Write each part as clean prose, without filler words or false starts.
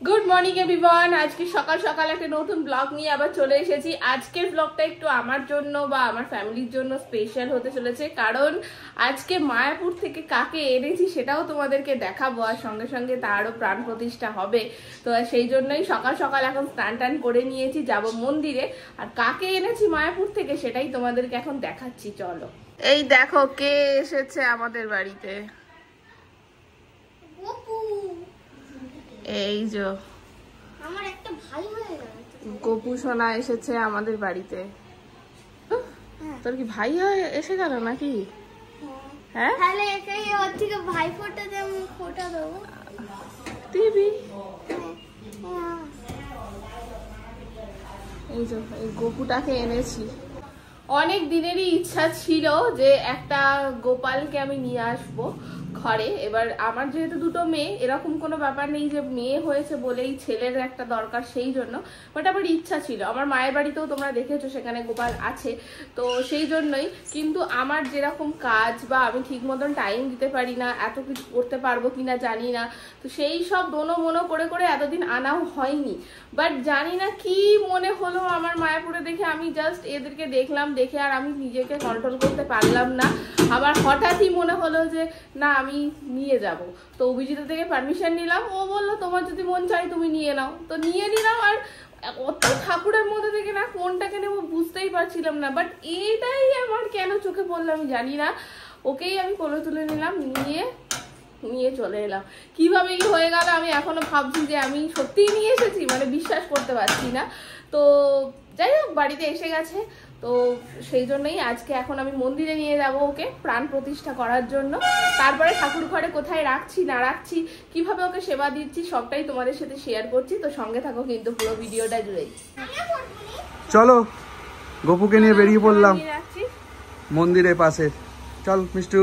Good morning everyone. আজকে সকাল সকাল একটা নতুন ব্লগ নিয়ে আবার চলে এসেছি। আজকের ব্লগটা একটু আমার জন্য বা আমার ফ্যামিলির জন্য স্পেশাল হতে চলেছে, কারণ আজকে মায়াপুর থেকে কাকে এনেছি সেটাও তোমাদেরকে দেখাবো, আর সঙ্গে সঙ্গে তারও প্রাণ প্রতিষ্ঠা হবে। তো সেই জন্যই সকাল সকাল এখন স্নান টান করে নিয়েছি, যাব মন্দিরে। আর কাকে এনেছি মায়াপুর থেকে সেটাই তোমাদেরকে এখন দেখাচ্ছি, চলো। এই দেখো কে এসেছে আমাদের বাড়িতে। এই যে আমার একটা ভাই হয়ে গেল, গোপু সোনা এসেছে আমাদের বাড়িতে। তোর কি ভাই হয়ে এসে গেল নাকি? হ্যাঁ, তাহলে একাই ওর থেকে ভাই ফোঁটা দেব, ফোঁটা দেব দিবি। এই যে এই গোপুটাকে এনেছি। অনেক দিনেরই ইচ্ছা ছিল যে একটা গোপালকে আমি নিয়ে আসবো ঘরে। এবার আমার যেহেতু দুটো মেয়ে, এরকম কোনো ব্যাপার নেই যে মেয়ে হয়েছে বলেই ছেলের একটা দরকার, সেই জন্য। বাট আমার ইচ্ছা ছিল, আমার মায়ের বাড়িতেও তোমরা দেখেছো সেখানে গোপাল আছে, তো সেই জন্যই। কিন্তু আমার যেরকম কাজ বা আমি ঠিক মতন টাইম দিতে পারি না, এত কিছু করতে পারবো কিনা জানি না, তো সেই সব দোনো মনো করে করে এতদিন আনাও হয়নি। বাট জানি না কি মনে হলো আমার মায়াপুরে দেখে, আমি জাস্ট এদেরকে দেখলাম, দেখে আর আমি নিজেকে কন্ট্রোল করতে পারলাম না। আবার হঠাৎই মনে হলো যে না আমি নিয়ে যাব। তো অভিজিৎ থেকে পারমিশন নিলাম, ও বললো তোমার যদি মন চাই তুমি নিয়ে নাও, তো নিয়ে নিলাম। আর অত ঠাকুরের মধ্যে থেকে না কোনটাকে নেবো বুঝতেই পারছিলাম না, বাট এটাই আমার কেন চোখে পড়লো আমি জানি না। ওকেই আমি কোলে তুলে নিলাম, নিয়ে চলে এলাম। কিভাবে কি হয়ে গেল আমি এখনো ভাবছি যে আমি সত্যিই নিয়ে এসেছি, মানে বিশ্বাস করতে পারছি না। তো যাই হোক, বাড়িতে এসে গেছে, তো সেই জন্যই আজকে এখন আমি মন্দিরে নিয়ে যাব ওকে প্রাণ প্রতিষ্ঠা করার জন্য। তারপরে ঠাকুর ঘরে কোথায় রাখছি না রাখছি, কিভাবে ওকে সেবা দিচ্ছি, সবটাই তোমাদের সাথে শেয়ার করছি। তো সঙ্গে থাকো কিন্তু পুরো ভিডিওটা জুড়েই। চলো গোপুকে নিয়ে বেরিয়ে পড়লাম মন্দিরের পাশে। চল মিষ্টু,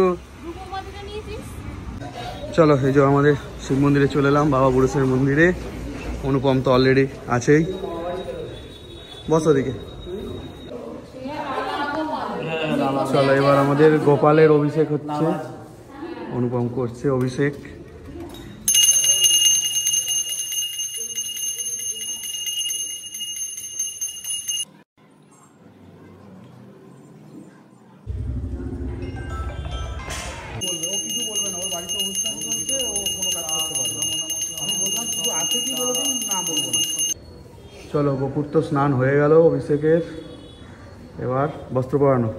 চলো। এই যে আমাদের শিব মন্দিরে চলে এলাম, বাবা বুড়েশ্বর মন্দিরে। অনুপম তো অলরেডি আছেই, বসো দিকে। চলো এবার আমাদের গোপালের অভিষেক হচ্ছে, অনুপম করছে অভিষেক। চলো গোপুর তো স্নান হয়ে গেল অভিষেকের, এবার বস্ত্র পরানো।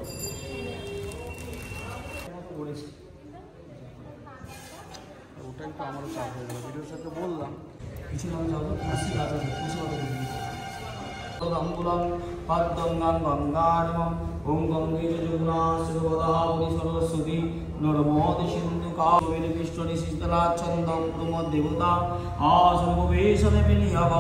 ওটাই তো আমারও চাপ হয়ে গেল, ভিডিওর সাথে বললাম ওম গঙ্গে যমুনা সরস্বতী সরস্বতী নর্মদে সিন্ধু কাবেরী কৃষ্ণ শীতলাচ্ছন্দ কুর্ম দেবতা আসর্ববেশনে বিনিয়োগ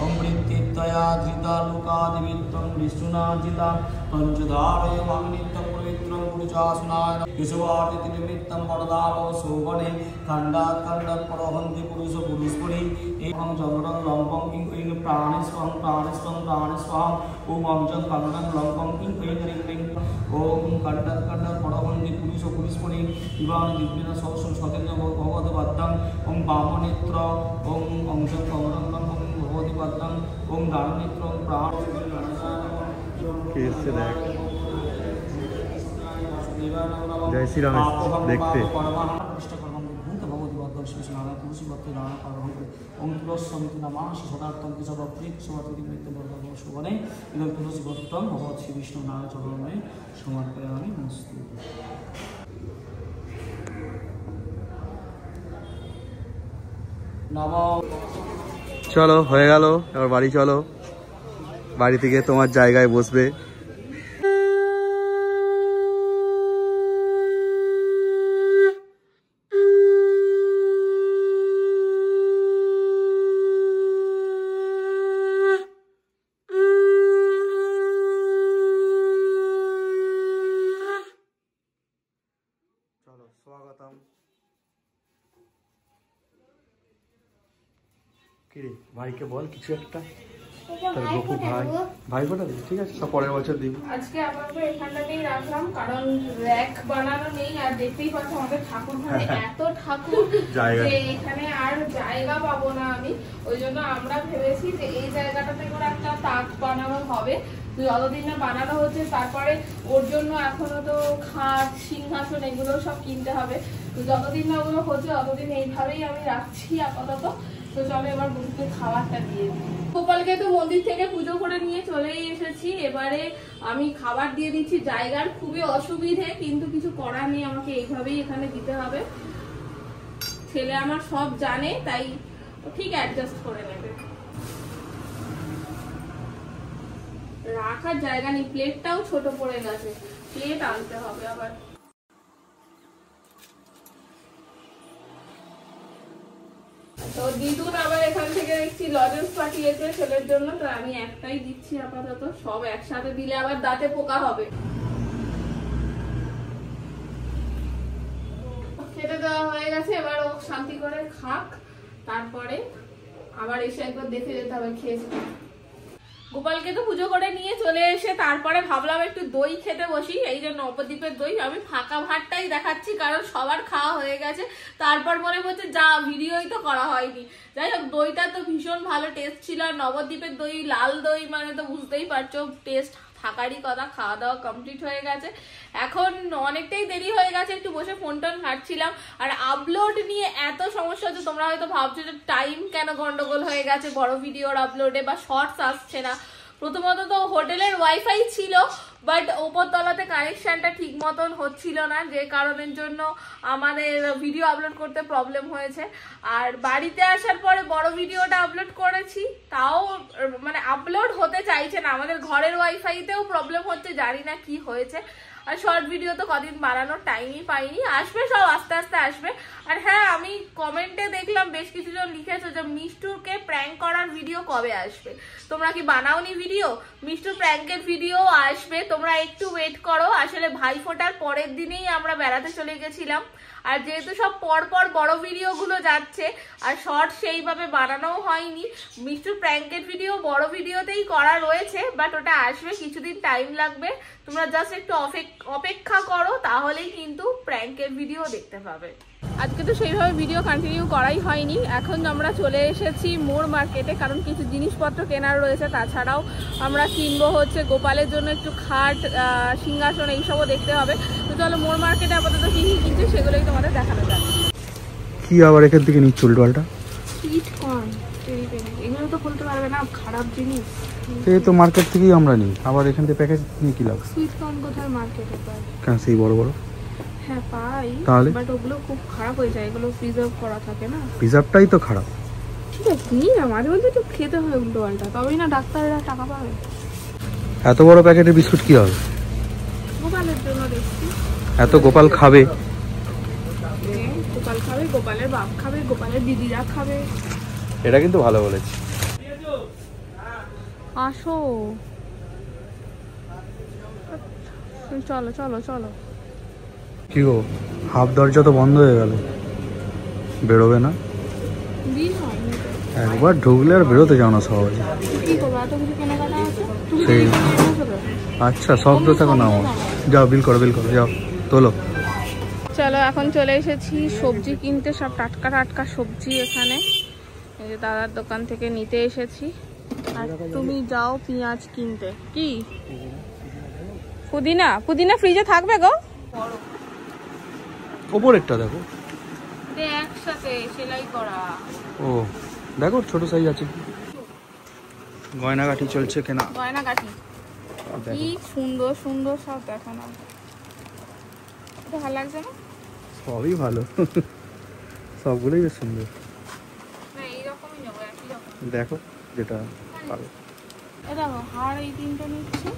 অমৃত্যয়া ধৃতা লোকা দেবিত্বং বিষ্ণুনাজিতা পঞ্চধারয় মাংনিত্যং পবিত্রং পুরুষাসনায় কেশবার্তি নিমিত্তং বরদাব শোভনে খণ্ডাৎ খণ্ডাৎ পরহন্তি পুরুষ পুরুষপরি এবং চন্দ্রং লম্বং কিং কিং প্রাণেশ্বং প্রাণেশ্বং প্রাণেশ্বং ওম অঞ্জং কাঙ্গং লম্বং কিং কিং রিং রিং ওম খণ্ডাৎ খণ্ডাৎ পরহন্তি পুরুষ পুরুষপরি ইবান দিব্যেন সহস্র সতেন ভগবত বাদ্যং ওম বামনেত্র ওম অঞ্জং কমরং ওম ভগবতী বাদ্যং ওম দাননেত্র প্রাণ কেসে দেখ। জয় শ্রী রাম দেখতে চলো হয়ে গেল, এবার বাড়ি চলো। বাড়ি থেকে তোমার জায়গায় বসবে। চলো স্বাগতম। কিরে ভাইকে বল কিছু একটা। তোকে ভাইফোঁটা দেবো। ভাইফোঁটা দিবি, ঠিক আছে, সব পরের বছর দিবি। আজকে আপাতত এখানটাতেই রাখলাম, কারণ র‍্যাক বানানো নেই। আর দেখতেই পাচ্ছ আমাদের ঠাকুর ঘরে এত ঠাকুর জায়গা যে এখানে আর জায়গা পাবো না আমি। ওই জন্য আমরা ভেবেছি যে এই জায়গাটাতে করে একটা তাক বানানো হবে। যতদিন না বানানো হচ্ছে, তারপরে ওর জন্য এখনো তো খাট, সিংহাসন এগুলো সব কিনতে হবে। তো যতদিন না ওগুলো হচ্ছে ততদিন এইভাবেই আমি রাখছি আপাতত। তো চলো এবার বন্ধুকে খাবারটা দিয়ে দিই। গোপালকে তো মন্দির থেকে পুজো করে নিয়ে চলেই এসেছি। এবারে আমি খাবার দিয়ে দিচ্ছি। জায়গার খুবই অসুবিধে, কিন্তু কিছু করার নেই, আমাকে এইভাবেই এখানে দিতে হবে। ছেলে আমার সব জানে, তাই ঠিক অ্যাডজাস্ট করে নেবে। রাখার জায়গা নেই, প্লেটটাও ছোট পড়ে গেছে, প্লেট আনতে হবে আবার। তো দিদুন আবার এখান থেকে দেখছি লজেন্স পাঠিয়েছে ছেলের জন্য, তো আমি একটাই দিচ্ছি আপাতত। সব একসাথে দিলে আবার দাঁতে পোকা হবে। খেতে দেওয়া হয়ে গেছে, এবার ও শান্তি করে খাক, তারপরে আবার এসে একবার দেখে যেতে হবে খেয়েছে। গোপালকে তো পুজো করে নিয়ে চলে এসে তারপরে ভাবলাম একটু দই খেতে বসি। এই যে নবদ্বীপের দই, আমি ফাঁকা ভাতটাই দেখাচ্ছি কারণ সবার খাওয়া হয়ে গেছে। তারপর মনে হচ্ছে যা ভিডিওই তো করা হয়নি। যাই হোক, দইটা তো ভীষণ ভালো টেস্ট ছিল। আর নবদ্বীপের দই, লাল দই মানে তো বুঝতেই পারছো টেস্ট থাকারই কথা। খাওয়া দাওয়া কমপ্লিট হয়ে গেছে, এখন অনেকটাই দেরি হয়ে গেছে, একটু বসে ফোন টোন ঘাঁটছিলাম। আর আপলোড নিয়ে এত সমস্যা হচ্ছে, তোমরা হয়তো ভাবছো যে টাইম কেন গন্ডগোল হয়ে গেছে বড় ভিডিওর আপলোডে, বা শর্টস আসছে না। প্রথমত তো হোটেলের ওয়াইফাই ছিল, বাট ওপরতলাতে কানেকশনটা ঠিক মতন হচ্ছিল না, যে কারণের জন্য আমাদের ভিডিও আপলোড করতে প্রবলেম হয়েছে। আর বাড়িতে আসার পরে বড় ভিডিওটা আপলোড করেছি, তাও মানে আপলোড হতে চাইছে না। আমাদের ঘরের ওয়াইফাইতেও প্রবলেম হচ্ছে, জানি না কি হয়েছে। আর শর্ট ভিডিও তো কদিন বানানোর টাইমই পাইনি, আসবে সব আস্তে আস্তে আসবে। আর হ্যাঁ, আমি কমেন্টে দেখলাম বেশ কিছুজন লিখেছে যে মিষ্টুকে প্র্যাঙ্ক করার ভিডিও কবে আসবে। তোমরা কি বানাওনি ভিডিও? মিষ্টুর প্র্যাঙ্কের ভিডিও আসবে, তোমরা একটু ওয়েট করো। আসলে ভাইফোঁটার পরের দিনেই আমরা বেড়াতে চলে গেছিলাম, আর যেহেতু সব পরপর বড় ভিডিওগুলো যাচ্ছে আর শর্ট সেইভাবে বানানোও হয়নি, মিষ্টুর প্র্যাঙ্কের ভিডিও বড় ভিডিওতেই করা রয়েছে, বাট ওটা আসবে, কিছুদিন টাইম লাগবে। তোমরা জাস্ট একটু অপেক্ষা করো, তাহলেই কিন্তু প্র্যাঙ্কের ভিডিও দেখতে পাবে। আজকে তো সেইভাবে ভিডিও কন্টিনিউ করাই হয়নি। এখন আমরা চলে এসেছি মোড় মার্কেটে, কারণ কিছু জিনিসপত্র কেনার রয়েছে। তাছাড়াও আমরা কিনবো হচ্ছে গোপালের জন্য একটু খাট, সিংহাসন, এইসবও দেখতে হবে। তো চলো মোড় মার্কেটে আপাতত কি কি কিনছে সেগুলোই তোমাদের দেখানো যাবে। কি আবার এখান থেকে নিচ্ছ উল্টোপাল্টা? সুইট কর্ন, এগুলো তো বলতে পারবে না, খারাপ জিনিস। এই তো মার্কেট থেকেই আমরা নিই, আবার এখান থেকে প্যাকেজ নিয়ে কি লাভ? সুইট কর্ন কোথায় মার্কেটে পাই? কেন সেই বড় বড়? হ্যাঁ পাই, বাট ওগুলো খুব খারাপ হয়ে যায়, এগুলো প্রিজার্ভ করা থাকে না। প্রিজার্ভটাই তো খারাপ। ঠিক আছে, নিই না, মাঝে মধ্যে তো খেতে হয় উল্টো পাল্টা, তবেই না ডাক্তাররা টাকা পাবে। এত বড় প্যাকেটের বিস্কুট কি হবে? গোপালের জন্য দেখছি। এত গোপাল খাবে? গোপাল খাবে, গোপালের বাপ খাবে, গোপালের দিদিরা খাবে। এটা কিন্তু ভালো বলেছি। আসো, চলো চলো চলো। কি গো, হাফ দরজা তো বন্ধ হয়ে গেল, বেরোবে না? একবার ঢুকলে আর বেরোতে যাও না সহজে। সেই আচ্ছা, শব্দ থাকো না আমার। যাও বিল করো, বিল করো, যাও তোলো। চলো, এখন চলে এসেছি সবজি কিনতে, সব টাটকা টাটকা সবজি এখানে এই যে দাদার দোকান থেকে নিতে এসেছি। আর তুমি যাও পেঁয়াজ কিনতে। কি পুদিনা? পুদিনা ফ্রিজে থাকবে গো? ওপরেরটা দেখো, একসাথে সেলাই করা। ও দেখো ছোট সাইজ আছে। গয়নাগাটি চলছে কেনা। গয়নাগাটি কি সুন্দর সুন্দর সব, দেখো না, ভালো লাগছে না? সবই ভালো, সবগুলোই বেশ সুন্দর। এইরকমই নেবো, একই রকম। দেখো যেটা পারো। দেখো হার এই তিনটা নিচ্ছি।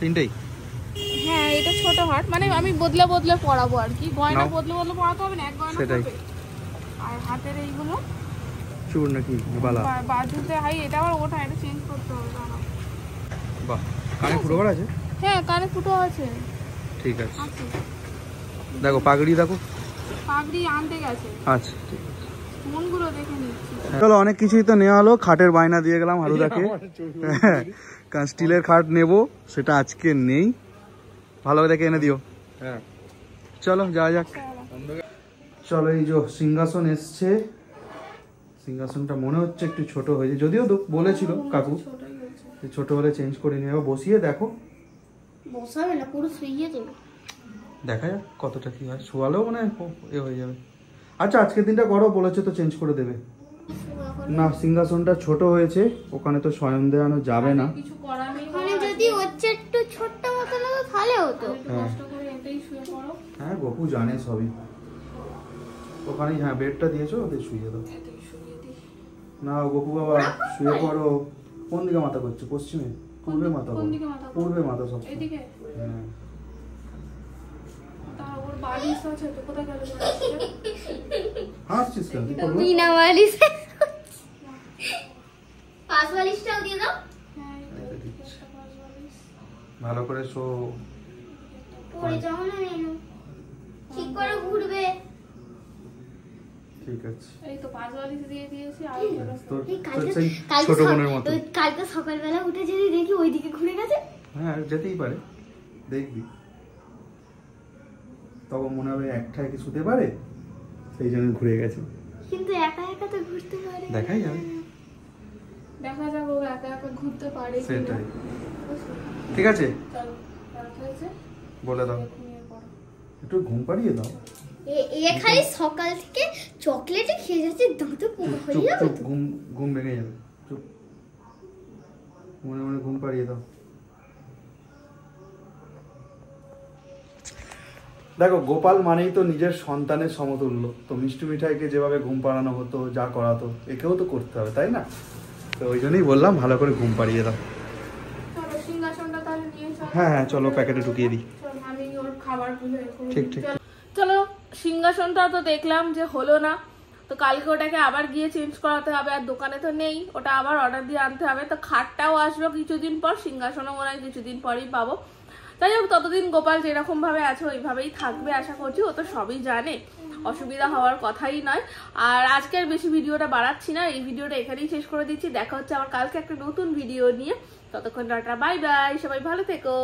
তিনটেই? হ্যাঁ, এটা ছোট হার, মানে আমি বদলে বদলে পরাবো আর কি। গয়না বদলে বদলে পরাতে হবে না, এক গয়না হবে। আর হাতের এইগুলো চুর নাকি বালা? বাজুতে হাই, এটা আবার ওটা, এটা চেঞ্জ করতে হবে। বাহ, কানে ফুটো করা আছে? হ্যাঁ, কানে ফুটো আছে। ঠিক আছে, দেখো পাগড়ি দেখো। পাগড়ি আনতে গেছে। আচ্ছা ঠিক আছে। ফোনগুলো দেখে নিচ্ছি। চলো অনেক কিছুই তো নেওয়া হলো। খাটের বায়না দিয়ে গেলাম হারুদাকে, কারণ স্টিলের খাট নেব, সেটা আজকে নেই। ভালো দেখে এনে দিও। হ্যাঁ চলো যাওয়া যাক। চলো এই যে সিংহাসন এসছে। সিংহাসনটা মনে হচ্ছে একটু ছোট হয়েছে, যদিও বলেছিল কাকু ছোট হলে চেঞ্জ করে নিয়ে যাবো। বসিয়ে দেখো, বসাবে না, পুরো শুইয়ে দেবে। দেখা যাক কতটা কি হয়। শোয়ালেও মানে এ হয়ে যাবে। আচ্ছা আজকের দিনটা করো, বলেছে তো চেঞ্জ করে দেবে। না সিংহাসনটা ছোট হয়েছে, ওখানে তো শয়ন দেওয়ানো যাবে না। কিছু করার নেই, মানে যদি হচ্ছে একটু ছোট্ট মতো হতো তাহলে হতো। কষ্ট করে এটাই শুয়ে পড়ো। হ্যাঁ গপু জানে সবই। ওখানে হ্যাঁ বেডটা দিয়েছো, ওদের শুয়ে দাও। না গপু বাবা শুয়ে পড়ো। কোন দিকে মাথা করছো? পশ্চিমে? পূর্বে মাথা করো। পূর্বে মাথা সব। এদিকে হ্যাঁ তার উপর বালিশ আছে তো, কোথায় গেল হাসছিস কেন? কি করবো? বিনা বালিশ। পাঁচ বালিশটাও দিয়ে দাও। ভালো করে শো। পরে যাও না মেনু, ঠিক করে ঘুরবে। ঠিক আছে। এই তো 5 বালিশ দিয়ে দিয়েছি। আর তোর এই কালকে সেই ছোট বোনের মতো। কালকে সকালবেলা উঠে যদি দেখি ওইদিকে ঘুরে গেছে। হ্যাঁ যেতেই পারে, দেখবি তখন মনে হবে একটায় কি শুতে পারে, সেই জন্য ঘুরে গেছে। কিন্তু একা একা তো ঘুরতে পারে। দেখাই যাবে, দেখা যাবে ও একা একা ঘুরতে পারে কিনা। সেটাই। ঠিক আছে চলো রাত হয়েছে, বলে দাও, ঘুমিয়ে পড়ো। একটু ঘুম পাড়িয়ে দাও। এ খালি সকাল থেকে চকলেটে খেয়ে যাচ্ছে, দাঁতে পোকা হয়ে চুপ যাবে চুপ, তো। ঘুম ভেঙে যাবে। চুপ, মনে মনে ঘুম পাড়িয়ে দাও। দেখো গোপাল মানেই তো নিজের সন্তানের সমতুল্য। তো মিষ্টি মিঠাইকে যেভাবে ঘুম পাড়ানো হতো, যা করাতো, একেও তো করতে হবে, তাই না? তো ওই জন্যই বললাম ভালো করে ঘুম পাড়িয়ে দাও। চলো সিংহাসনটা তাহলে নিয়ে চলো। হ্যাঁ হ্যাঁ চলো প্যাকেটে ঢুকিয়ে দিই। চলো আমি ওর খাবার বুঝে রেখে ঠিক ঠিক। চলো সিংহাসনটা তো দেখলাম যে হলো না, তো কালকে ওটাকে আবার গিয়ে চেঞ্জ করাতে হবে। আর দোকানে তো নেই, ওটা আবার অর্ডার দিয়ে আনতে হবে। তো খাটটাও আসবে কিছুদিন পর, সিংহাসনও মনে হয় কিছুদিন পরই পাবো। তাই হোক ততদিন গোপাল যেরকম ভাবে আছে ওইভাবেই থাকবে আশা করছি। ও তো সবই জানে, অসুবিধা হওয়ার কথাই নয়। আর আজকের বেশি ভিডিওটা বাড়াচ্ছি না, এই ভিডিওটা এখানেই শেষ করে দিচ্ছি। দেখা হচ্ছে আবার কালকে একটা নতুন ভিডিও নিয়ে। ততক্ষণ টাটা, বাই বাই, সবাই ভালো থেকো।